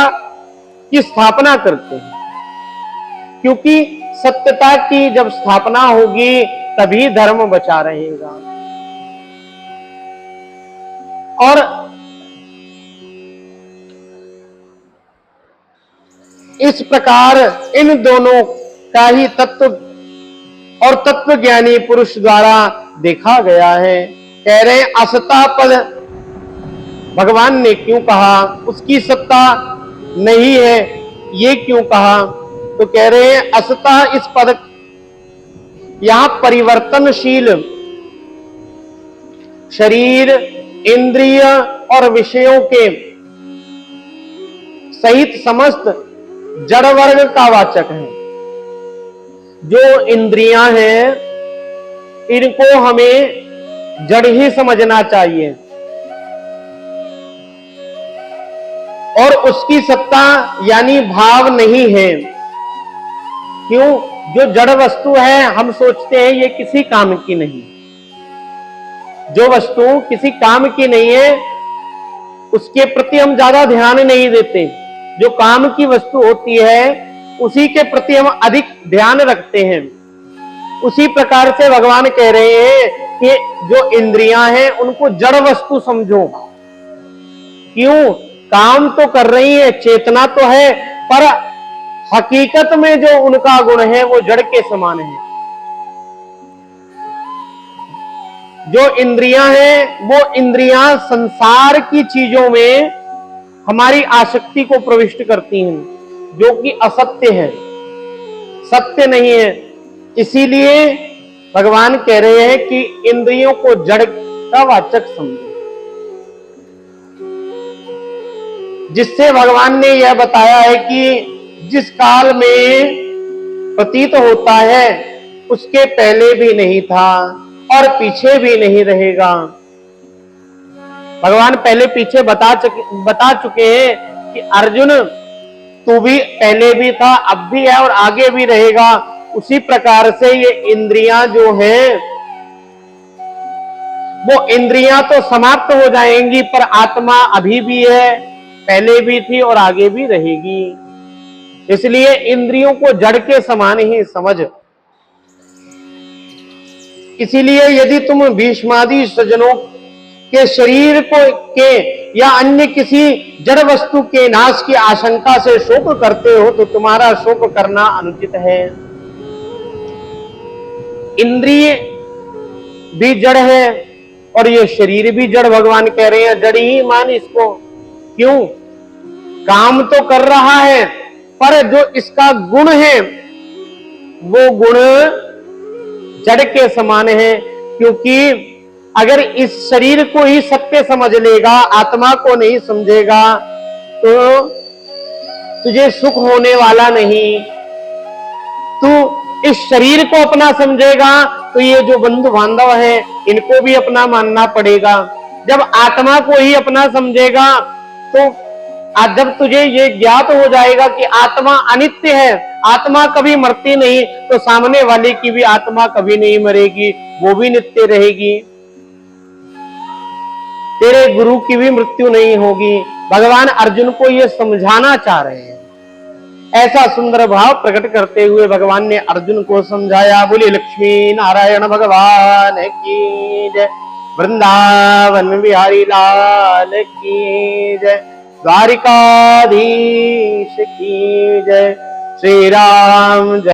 [SPEAKER 1] की स्थापना करते हैं, क्योंकि सत्यता की जब स्थापना होगी तभी धर्म बचा रहेगा। और इस प्रकार इन दोनों का ही तत्व और तत्व ज्ञानी पुरुष द्वारा देखा गया है। कह रहे असत्ता पद भगवान ने क्यों कहा, उसकी सत्ता नहीं है ये क्यों कहा? तो कह रहे हैं असत्ता इस पद यहां परिवर्तनशील शरीर इंद्रिय और विषयों के सहित समस्त जड़ वर्ग का वाचक है। जो इंद्रियां हैं इनको हमें जड़ ही समझना चाहिए और उसकी सत्ता यानी भाव नहीं है। क्यों? जो जड़ वस्तु है हम सोचते हैं ये किसी काम की नहीं, जो वस्तु किसी काम की नहीं है उसके प्रति हम ज्यादा ध्यान नहीं देते। जो काम की वस्तु होती है उसी के प्रति हम अधिक ध्यान रखते हैं। उसी प्रकार से भगवान कह रहे हैं कि जो इंद्रियां हैं उनको जड़ वस्तु समझो। क्यों? काम तो कर रही है, चेतना तो है, पर हकीकत में जो उनका गुण है वो जड़ के समान है। जो इंद्रियां हैं वो इंद्रियां संसार की चीजों में हमारी आसक्ति को प्रविष्ट करती हैं, जो कि असत्य है, सत्य नहीं है। इसीलिए भगवान कह रहे हैं कि इंद्रियों को जड़ का वाचक समझो। जिससे भगवान ने यह बताया है कि जिस काल में प्रतीत होता है उसके पहले भी नहीं था और पीछे भी नहीं रहेगा। भगवान पहले पीछे बता चुके हैं कि अर्जुन तू भी पहले भी था, अब भी है और आगे भी रहेगा। उसी प्रकार से ये इंद्रियां जो हैं वो इंद्रियां तो समाप्त हो जाएंगी, पर आत्मा अभी भी है, पहले भी थी और आगे भी रहेगी। इसलिए इंद्रियों को जड़ के समान ही समझ। इसीलिए यदि तुम भीष्मादि सज्जनों के शरीर को के या अन्य किसी जड़ वस्तु के नाश की आशंका से शोक करते हो तो तुम्हारा शोक करना अनुचित है। इंद्रिय भी जड़ है और ये शरीर भी जड़। भगवान कह रहे हैं जड़ ही मान इसको। क्यों? काम तो कर रहा है, पर जो इसका गुण है वो गुण जड़ के समान है। क्योंकि अगर इस शरीर को ही सत्य समझ लेगा, आत्मा को नहीं समझेगा, तो तुझे सुख होने वाला नहीं। तू इस शरीर को अपना समझेगा तो ये जो बंधु बांधव है इनको भी अपना मानना पड़ेगा। जब आत्मा को ही अपना समझेगा तो जब तुझे ये ज्ञात हो जाएगा कि आत्मा अनित्य है, आत्मा कभी मरती नहीं, तो सामने वाले की भी आत्मा कभी नहीं मरेगी, वो भी नित्य रहेगी। तेरे गुरु की भी मृत्यु नहीं होगी। भगवान अर्जुन को ये समझाना चाह रहे हैं। ऐसा सुंदर भाव प्रकट करते हुए भगवान ने अर्जुन को समझाया। बोले लक्ष्मी नारायण भगवान की जय, वृंदावन बिहारी लाल की जय, द्वारिकाधीश की जय, श्री राम जय।